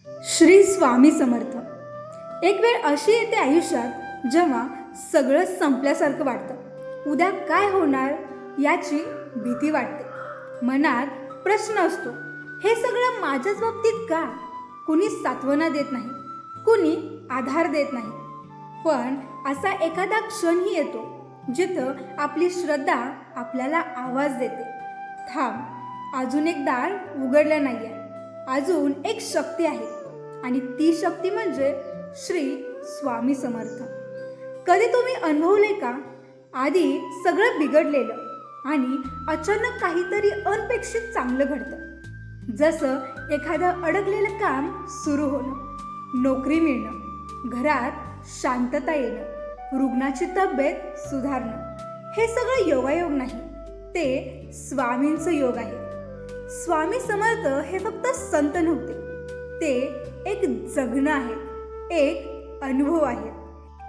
श्री स्वामी समर्थ. एक वेळ अशी येते आयुष्यात जेव्हा सगळं संपल्यासारखं वाटतं. उद्या काय होणार याची भीती वाटते. मनात प्रश्न असतो, हे सगळं माझ्याच बाबतीत का? कुणी सांत्वना देत नाही, कुणी आधार देत नाही. पण असा एखादा क्षणही येतो जिथं आपली श्रद्धा आपल्याला आवाज देते, थांब, अजून एक दार उघडलं नाही आहे, अजून एक शक्ती आहे. आणि ती शक्ती म्हणजे श्री स्वामी समर्थ. कधी तुम्ही अनुभवले का, आधी सगळं बिघडलेलं आणि अचानक काहीतरी अनपेक्षित चांगलं घडतं. जसं एखादं अडकलेलं काम सुरू होणं, नोकरी मिळणं, घरात शांतता येणं, रुग्णाची तब्येत सुधारणं. हे सगळं योगायोग नाही, ते स्वामींचं योग आहे. स्वामी समर्थ हे फक्त संत नव्हते, ते एक जगणं आहे, एक अनुभव आहे.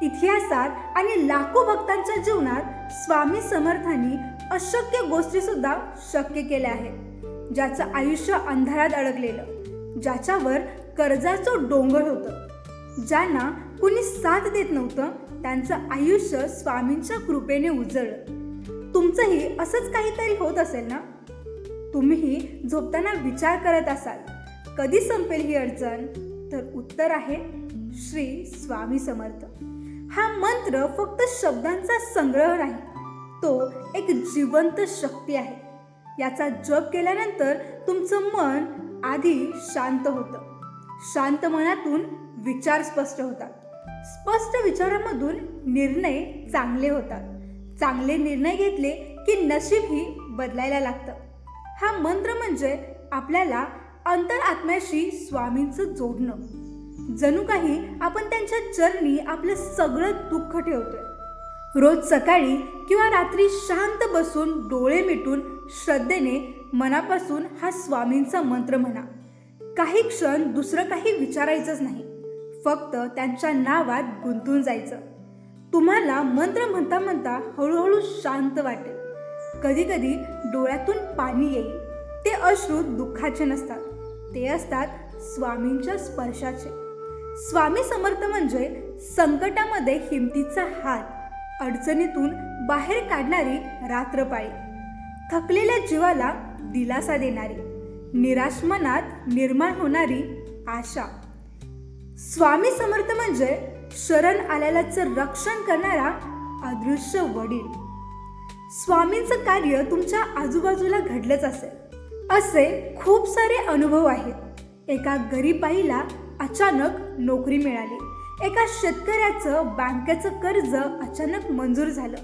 इतिहासात आणि लाखो भक्तांच्या जीवनात स्वामी समर्थांनी अशक्य गोष्टी सुद्धा शक्य केल्या आहेत. ज्याचं आयुष्य अंधारात अडकलेलं, ज्याच्यावर कर्जाचं डोंगर होतं, ज्यांना कुणी साथ देत नव्हतं, त्यांचं आयुष्य स्वामींच्या कृपेने उजळलं. तुमचंही असंच काहीतरी होत असेल ना? तुम्हीही झोपताना विचार करत असाल, कधी संपेल ही अडचण? तर उत्तर आहे श्री स्वामी समर्थ. हा मंत्र फक्त शब्दांचा संग्रह नाही, तो एक जिवंत शक्ती आहे. याचा जप केल्यानंतर तुमचं मन आधी शांत होतं. शांत मनातून विचार स्पष्ट होतात, स्पष्ट विचारामधून निर्णय चांगले होतात, चांगले निर्णय घेतले की नशीबही बदलायला लागतं. हा मंत्र म्हणजे आपल्याला अंतरात्म्याशी स्वामींचं जोडणं. जणू काही आपण त्यांच्या चरणी आपलं सगळं दुःख ठेवतोय. रोज सकाळी किंवा रात्री शांत बसून डोळे मिटून श्रद्धेने मनापासून हा स्वामींचा मंत्र म्हणा. काही क्षण दुसरं काही विचारायचंच नाही, फक्त त्यांच्या नावात गुंतून जायचं. तुम्हाला मंत्र म्हणता म्हणता हळूहळू शांत वाटेल. कधी कधी डोळ्यातून पाणी येईल. ते अश्रू दुःखाचे नसतात, ते असतात स्वामींच्या स्पर्शाचे. स्वामी समर्थ म्हणजे संकटामध्ये हिमतीचा हात, अडचणीतून बाहेर काढणारी रात्रपाळी, थकलेल्या जीवाला दिलासा देणारी, निराश मनात निर्माण होणारी आशा. स्वामी समर्थ म्हणजे शरण आलेल्याचं रक्षण करणारा अदृश्य वडील. स्वामींचं कार्य तुमच्या आजूबाजूला घडलंच असेल. असे खूप सारे अनुभव आहेत. एका गरीब बाईला अचानक नोकरी मिळाली, एका शेतकऱ्याचं बँकेचं कर्ज अचानक मंजूर झालं,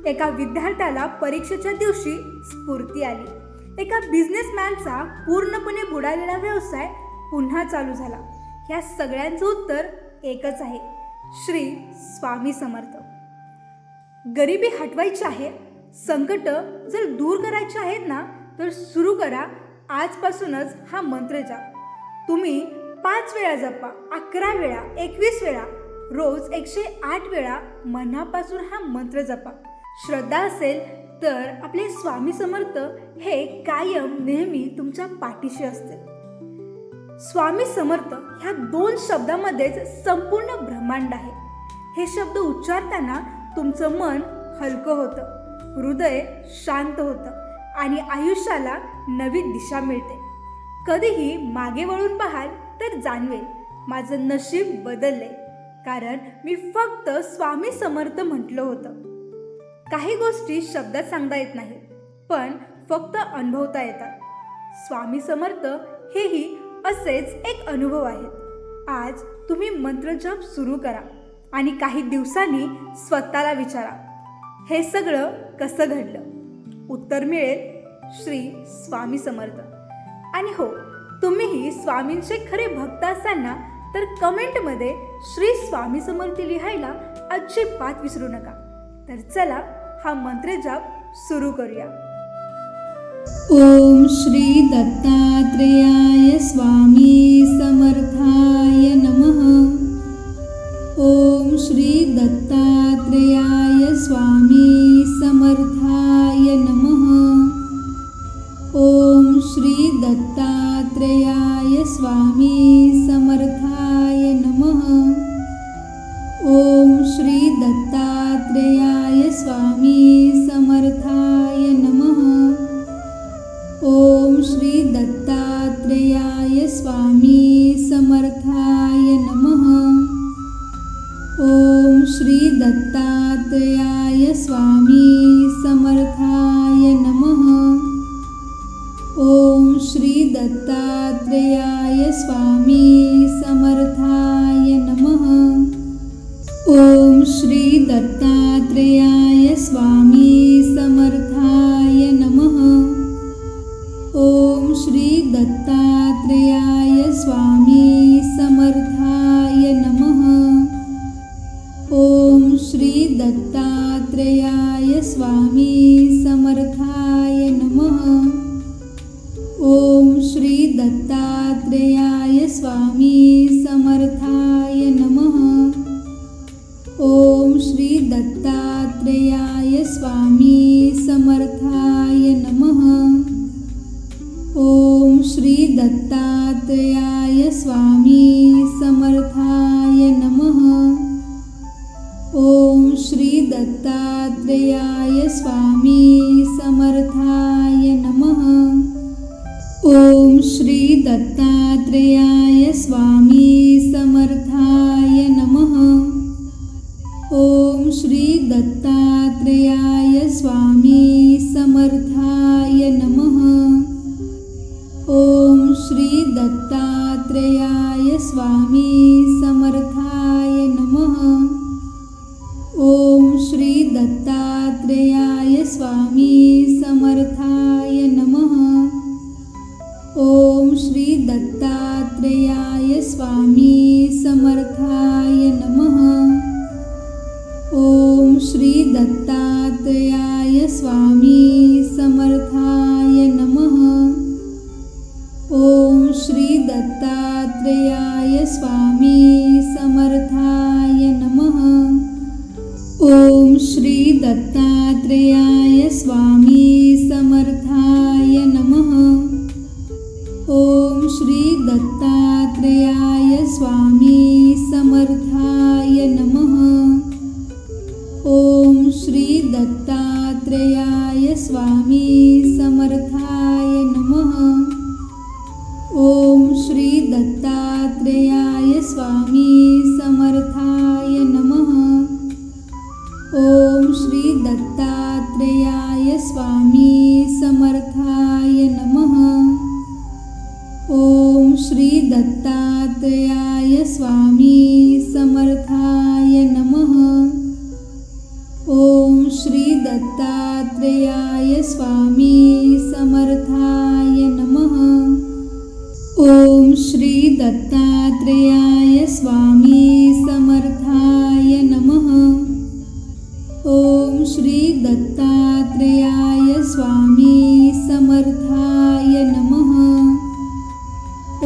एका विद्यार्थ्याला परीक्षेच्या दिवशी स्फूर्ती आली, एका बिझनेसमॅनचा पूर्णपणे बुडालेला व्यवसाय पुन्हा चालू झाला. या सगळ्यांचं उत्तर एकच आहे, श्री स्वामी समर्थ. गरिबी हटवायची आहे, संकट जर दूर करायची आहेत ना, तर सुरू करा आजपासूनच हा मंत्र जाप. तुम्ही 5 वेळा जपा, 11 वेळा, 21 वेळा, रोज 108 वेळा मनापासून हा मंत्र जपा. श्रद्धा असेल तर आपले स्वामी समर्थ हे कायम नेहमी तुमच्या पाठीशी असतील. स्वामी समर्थ ह्या 2 शब्दामध्येच संपूर्ण ब्रह्मांड आहे. हे शब्द उच्चारताना तुमचं मन हलकं होतं, हृदय शांत होतं आणि आयुष्याला नवी दिशा मिळते. कधीही मागे वळून पाहाल तर जाणवेल, माझं नशीब बदलले, कारण मी फक्त स्वामी समर्थ म्हटलं होतं. काही गोष्टी शब्दात सांगता येत नाही, पण फक्त अनुभवता येतात. स्वामी समर्थ हेही असेच एक अनुभव आहेत. आज तुम्ही मंत्रजप सुरू करा आणि काही दिवसांनी स्वतःला विचारा, हे सगळं कसं घडलं? उत्तर मिळेल श्री स्वामी समर्थ. आणि हो, तुम्हीही स्वामींचे खरे भक्त असाल तर कमेंटमध्ये श्री स्वामी समर्थ लिहायला अजिबात विसरू नका. तर चला हा मंत्रजप सुरू करूया. ओम श्री दत्तात्रेयाय स्वामी समर्थाय नमः. ओम श्री दत्तात्रेयाय स्वामी समर्थाय नमः. ओम श्री दत्तात्रेयाय स्वामी समर्थाय समर्थाय नमः। ओम श्री दत्तात्रेयाय स्वामी समर्थाय नमः। ओम श्री दत्तात्रेयाय स्वामी समर्थाय नमः। ओम श्री दत्तात्रेयाय स्वामी समर्थाय नमः। ओम श्री दत्तात्रेयाय स्वामी समर्थाय नमः। ओम श्री दत्तात्रेयाय स्वामी समर्थाय नमः। ओम श्री दत्तात्रेयाय स्वामी समर्थाय नमः। ओम श्री दत्तात्रेयाय स्वामी समर्थाय नमः। ओम श्री दत्तात्रेयाय स्वामी समर्थाय नमः। ओम श्री दत्तात्रेयाय स्वामी समर्थाय नमः। ओम श्री दत्तात्रेयाय स्वामी समर्थाय नमः। ओम श्री दत्तात्रेयाय स्वामी समर्थाय नमः। ओम श्री दत्तात्रेयाय स्वामी समर्थाय नमः। ओम श्री दत्तात्रेयाय स्वामी समर्थाय नमः। ओम श्री दत्तात्रेयाय स्वामी समर्थाय नमः। ओम श्री दत्तात्रेयाय स्वामी समर्थाय नमः। ओम श्री दत्तात्रेयाय स्वामी समर्थाय नमः। ओम श्री दत्तात्रेयाय स्वामी समर्थाय नमः। ओम श्री दत्तात्रेयाय स्वामी समर्थाय नमः। ओम श्री दत्तात्रेयाय स्वामी समर्थाय नमः। ओम श्री दत्तात्रेयाय स्वामी समर्थाय नमः। ओम श्री दत्तात्रेयाय स्वामी समर्थाय नमः। ओम श्री दत्तात्रेयाय स्वामी समर्थाय नमः। ओम श्री दत्तात्रेयाय स्वामी समर्थाय नमः। ओम श्री दत्तात्रेयाय स्वामी समर्थाय नमः। ओम श्री दत्तात्रेयाय स्वामी समर्थाय नमः।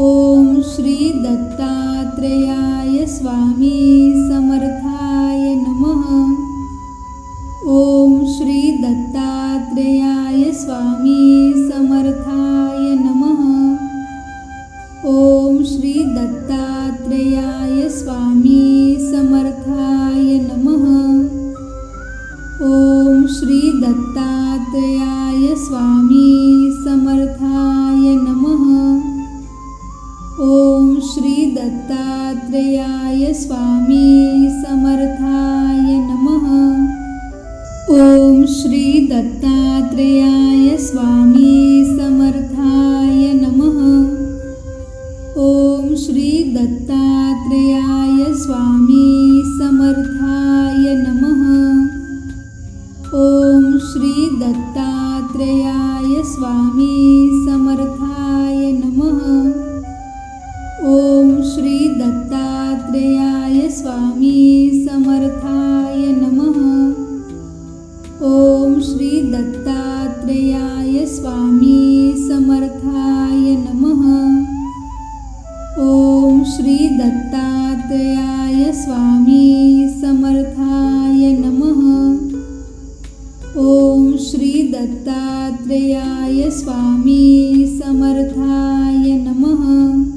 ओम श्री दत्तात्रेयाय स्वामी समर्थाय नमः। ओम श्री दत्तात्रेयाय स्वामी समर्थाय नमः। ओम श्री दत्तात्रेयाय स्वामी समर्थाय नमः। ओम श्री दत्तात्रेयाय स्वामी समर्थाय नमः। ओम श्री दत्तात्रेयाय स्वामी समर्थाय नमः। ओम श्री दत्तात्रेयाय स्वामी समर्थाय नमः। ओम श्री दत्तात्रेयाय स्वामी समर्थाय नमः। ओम श्री दत्तात्रेयाय स्वामी समर्थाय नमः। ओम श्री दत्तात्रेयाय स्वामी समर्थाय नमः। ओम श्री दत्तात्रेयाय स्वामी समर्थाय नमः। ओम श्री दत्तात्रेयाय स्वामी समर्थाय नमः। ओम श्री दत्तात्रेयाय स्वामी समर्थाय नमः।